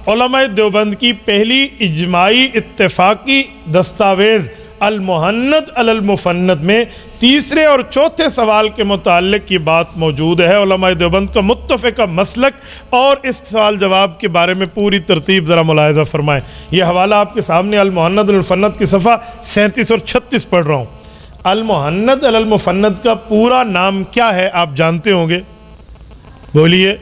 علماء دیوبند کی پہلی اجماعی اتفاقی دستاویز المحند علی المفند میں تیسرے اور چوتھے سوال کے متعلق یہ بات موجود ہے۔ علماء دیوبند کا متفقہ مسلک اور اس سوال جواب کے بارے میں پوری ترتیب ذرا ملاحظہ فرمائیں۔ یہ حوالہ آپ کے سامنے المحند علی المفند کی صفحہ 37 اور 36 پڑھ رہا ہوں۔ المحند علی المفند کا پورا نام کیا ہے آپ جانتے ہوں گے؟ بولیے۔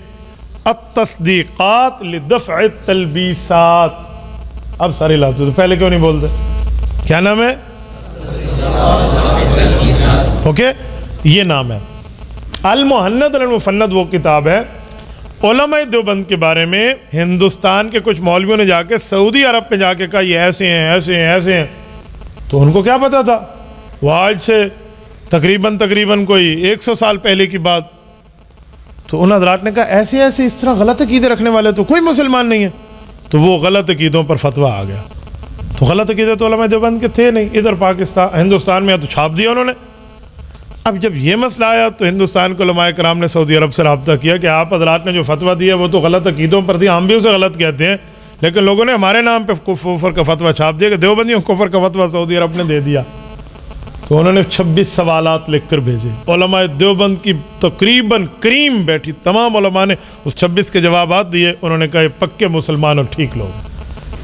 التصدیقات لدفع التلبیسات۔ اب سارے لفظ تو پہلے کیوں نہیں بولتے؟ کیا نام ہے؟ اوکے، یہ نام ہے۔ المحند علی المفند وہ کتاب ہے علماء دیوبند کے بارے میں ہندوستان کے کچھ مولویوں نے جا کے سعودی عرب پہ جا کے کہا یہ ایسے ہیں ایسے ہیں ایسے ہیں، تو ان کو کیا پتا تھا؟ وہ آج سے تقریباً کوئی 100 سال پہلے کی بات، تو ان حضرات نے کہا ایسے ایسے اس طرح غلط عقیدے رکھنے والے تو کوئی مسلمان نہیں ہے، تو وہ غلط عقیدوں پر فتویٰ آ گیا۔ تو غلط عقیدے تو علماء دیوبند کے تھے نہیں، ادھر ہندوستان میں تو چھاپ دیا انہوں نے۔ اب جب یہ مسئلہ آیا تو ہندوستان کے علماء کرام نے سعودی عرب سے رابطہ کیا کہ آپ حضرات نے جو فتویٰ دیا وہ تو غلط عقیدوں پر تھی، ہم بھی اسے غلط کہتے ہیں، لیکن لوگوں نے ہمارے نام پہ کفر کا فتویٰ چھاپ دیا کہ دیوبندیوں کفر کا فتویٰ سعودی عرب نے دے دیا۔ تو انہوں نے 26 سوالات لکھ کر بھیجے۔ علماء دیوبند کی تقریباً کریم بیٹھی تمام علماء نے اس 26 کے جوابات دیے۔ انہوں نے کہا یہ پکے مسلمان اور ٹھیک لوگ۔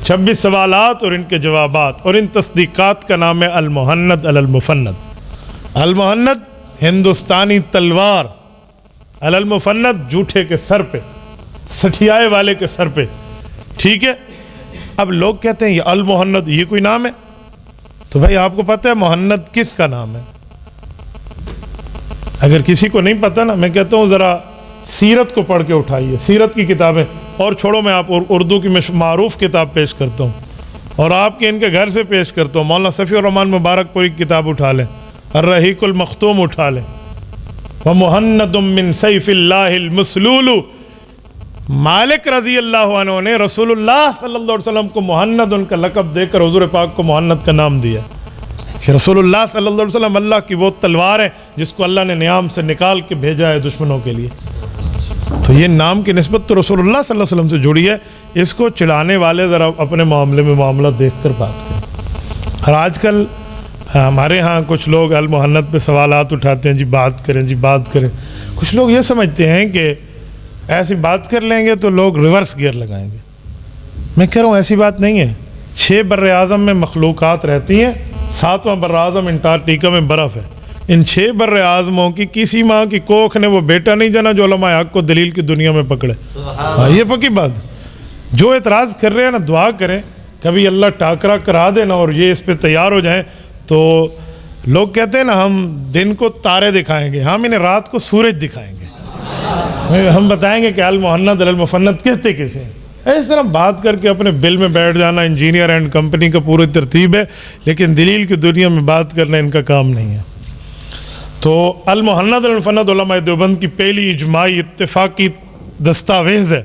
26 سوالات اور ان کے جوابات، اور ان تصدیقات کا نام ہے المحند علی المفند۔ المحند ہندوستانی تلوار، علی المفند جھوٹے کے سر پہ، سٹھیائے والے کے سر پہ، ٹھیک ہے۔ اب لوگ کہتے ہیں یہ المحند یہ کوئی نام ہے؟ تو بھائی آپ کو پتہ ہے محند کس کا نام ہے؟ اگر کسی کو نہیں پتہ نا، میں کہتا ہوں ذرا سیرت کو پڑھ کے اٹھائیے، سیرت کی کتابیں، اور چھوڑو میں آپ اردو کی معروف کتاب پیش کرتا ہوں اور آپ کے ان کے گھر سے پیش کرتا ہوں، مولانا صفی الرحمن مبارک پوری کتاب اٹھا لیں، الرحیق المختوم اٹھا لیں، ومحند من سیف اللہ المسلول۔ مالک رضی اللہ عنہ نے رسول اللہ صلی اللہ علیہ وسلم کو محند ان کا لقب دے کر حضور پاک کو محند کا نام دیا کہ رسول اللہ صلی اللہ علیہ وسلم اللہ کی وہ تلوار ہے جس کو اللہ نے نیام سے نکال کے بھیجا ہے دشمنوں کے لیے۔ تو یہ نام کی نسبت تو رسول اللہ صلی اللہ علیہ وسلم سے جڑی ہے، اس کو چڑھانے والے ذرا اپنے معاملے میں معاملہ دیکھ کر بات کریں۔ اور آج کل ہمارے ہاں کچھ لوگ المحند پہ سوالات اٹھاتے ہیں، جی بات کریں جی بات کریں۔ کچھ لوگ یہ سمجھتے ہیں کہ ایسی بات کر لیں گے تو لوگ ریورس گیئر لگائیں گے۔ میں کہہ رہا ہوں ایسی بات نہیں ہے۔ 6 بر اعظم میں مخلوقات رہتی ہیں، 7واں بر اعظم انٹارکٹیکا میں برف ہے۔ ان 6 بر اعظموں کی کسی ماں کی کوکھ نے وہ بیٹا نہیں جانا جو علماء حق کو دلیل کی دنیا میں پکڑے۔ یہ پکی بات۔ جو اعتراض کر رہے ہیں نا، دعا کریں کبھی اللہ ٹاکرا کرا دینا اور یہ اس پہ تیار ہو جائیں۔ تو لوگ کہتے ہیں نا ہم دن کو تارے دکھائیں گے، ہم انہیں رات کو سورج دکھائیں گے، ہم بتائیں گے کہ المحند علی المفند کہتے کسے ہیں۔ اس طرح بات کر کے اپنے بل میں بیٹھ جانا انجینئر اینڈ کمپنی کا پوری ترتیب ہے، لیکن دلیل کی دنیا میں بات کرنا ان کا کام نہیں ہے۔ تو المحند علی المفند علماء دیوبند کی پہلی اجماعی اتفاقی دستاویز ہے۔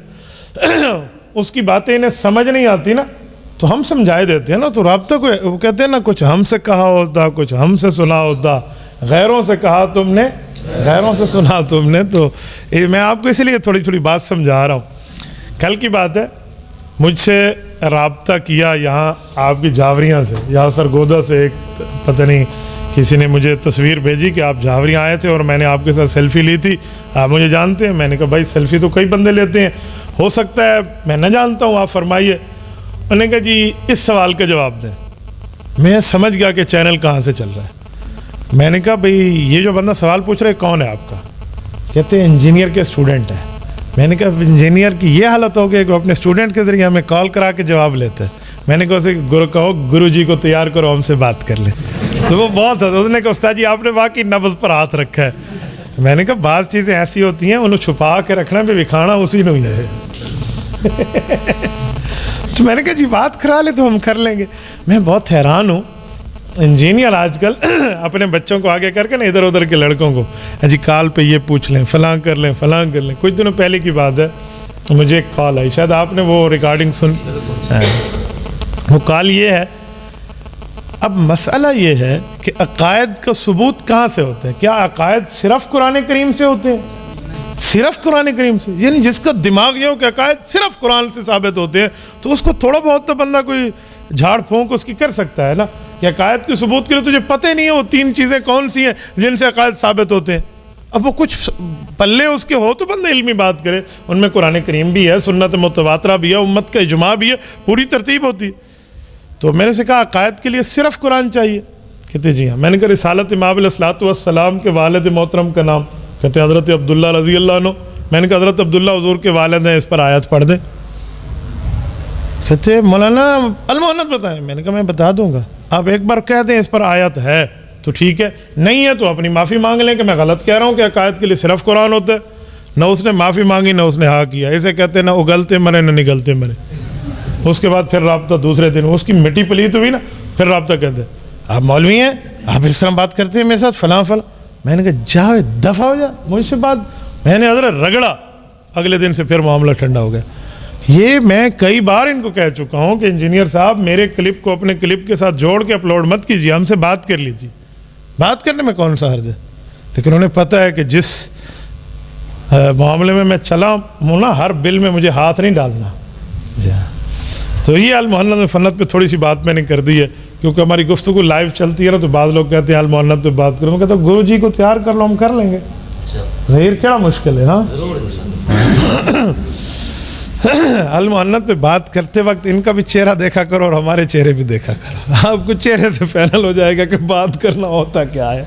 اس کی باتیں انہیں سمجھ نہیں آتی نا تو ہم سمجھائے دیتے ہیں نا، تو رابطہ کو وہ کہتے ہیں نا کچھ ہم سے کہا ہوتا کچھ ہم سے سنا ہوتا، غیروں سے کہا تم نے غیروں سے سنا تم نے۔ تو میں آپ کو اسی لیے تھوڑی تھوڑی بات سمجھا رہا ہوں۔ کل کی بات ہے، مجھ سے رابطہ کیا یہاں آپ کی جھاوریاں سے، یہاں سرگودا سے، ایک پتہ نہیں کسی نے مجھے تصویر بھیجی کہ آپ جھاوریاں آئے تھے اور میں نے آپ کے ساتھ سیلفی لی تھی، آپ مجھے جانتے ہیں؟ میں نے کہا بھائی سیلفی تو کئی بندے لیتے ہیں، ہو سکتا ہے میں نہ جانتا ہوں، آپ فرمائیے۔ انہوں نے کہا جی اس سوال کا جواب دیں۔ میں سمجھ گیا کہ چینل کہاں سے چل رہا ہے۔ میں نے کہا بھئی یہ جو بندہ سوال پوچھ رہا ہے کون ہے آپ کا؟ کہتے ہیں انجینئر کے اسٹوڈنٹ ہیں۔ میں نے کہا انجینئر کی یہ حالت ہو گئی کہ وہ اپنے اسٹوڈنٹ کے ذریعے ہمیں کال کرا کے جواب لیتے ہیں۔ میں نے کہا اسے کہو گرو جی کو تیار کرو ہم سے بات کر لیں۔ تو وہ بہت ہے، اس نے کہا استاد جی آپ نے واقعی نبض پر ہاتھ رکھا ہے۔ میں نے کہا بعض چیزیں ایسی ہوتی ہیں انہوں چھپا کے رکھنا بھی دکھانا اسی نے ہی ہے۔ تو میں نے کہا جی بات کرا لے تو ہم کر لیں گے۔ میں بہت حیران ہوں، انجینئر آج کل اپنے بچوں کو آگے کر کے نا ادھر ادھر کے لڑکوں کو جی کال پہ یہ پوچھ لیں، فلاں کر لیں فلاں کر لیں۔ کچھ دنوں پہلے کی بات ہے، مجھے ایک کال آئی، شاید آپ نے وہ ریکارڈنگ سن، وہ کال یہ ہے، اب مسئلہ یہ ہے کہ عقائد کا ثبوت کہاں سے ہوتا ہے؟ کیا عقائد صرف قرآن کریم سے ہوتے ہیں؟ صرف قرآن کریم سے، یعنی جس کا دماغ یہ ہو کہ عقائد صرف قرآن سے ثابت ہوتے ہیں تو اس کو تھوڑا بہت تو بندہ کوئی جھاڑ پھونک اس کی کر سکتا ہے نا، کہ عقائد کے ثبوت کے لیے تجھے پتہ ہی نہیں ہے وہ 3 چیزیں کون سی ہیں جن سے عقائد ثابت ہوتے ہیں. اب وہ کچھ پلے اس کے ہو تو بندہ علمی بات کرے. ان میں قرآن کریم بھی ہے، سنت متواترہ بھی ہے، امت کا اجماع بھی ہے، پوری ترتیب ہوتی ہے. تو میں نے سے کہا عقائد کے لیے صرف قرآن چاہیے؟ کہتے جی ہاں. میں نے کہا رسالت امام علیہ الصلوۃ والسلام کے والد محترم کا نام؟ کہتے ہیں حضرت عبداللہ رضی اللہ عنہ. میں نے کہا حضرت عبداللہ حضور کے والد ہیں، اس پر آیت پڑھ دیں. کہتے مولانا المحنت بتائیں. میں نے کہا میں بتا دوں گا، آپ ایک بار کہہ دیں اس پر آیت ہے تو ٹھیک ہے، نہیں ہے تو اپنی معافی مانگ لیں کہ میں غلط کہہ رہا ہوں کہ عقائد کے لیے صرف قرآن ہوتا ہے. نہ اس نے معافی مانگی نہ اس نے ہاں کیا. اسے کہتے ہیں نہ اگلتے مرے نہ نگلتے مرے. اس کے بعد پھر رابطہ دوسرے دن اس کی مٹی پلیت ہوئی نا، پھر رابطہ کہتے ہیں آپ مولوی ہیں، آپ اس طرح بات کرتے ہیں میرے ساتھ فلاں فلاں. میں نے کہا جاؤ دفع ہو جا مجھ سے بات. میں نے حضرت رگڑا، اگلے دن سے پھر معاملہ ٹھنڈا ہو گیا. یہ میں کئی بار ان کو کہہ چکا ہوں کہ انجینئر صاحب میرے کلپ کو اپنے کلپ کے ساتھ جوڑ کے اپلوڈ مت کیجیے، ہم سے بات کر لیجیے. بات کرنے میں کون سا حرج ہے؟ لیکن انہیں پتہ ہے کہ جس معاملے میں میں چلا ہوں نا، ہر بل میں مجھے ہاتھ نہیں ڈالنا. تو یہ المحنت فنت پہ تھوڑی سی بات میں نے کر دی ہے، کیونکہ ہماری گفتگو لائیو چلتی ہے نا، تو بعض لوگ کہتے ہیں المحنت پہ بات کروں. میں کہتا ہوں گرو جی کو تیار کر لو، ہم کر لیں گے. ظہیر کیا مشکل ہے نا. المحنت پہ بات کرتے وقت ان کا بھی چہرہ دیکھا کرو اور ہمارے چہرے بھی دیکھا کرو. آپ کو چہرے سے فائنل ہو جائے گا کہ بات کرنا ہوتا کیا ہے.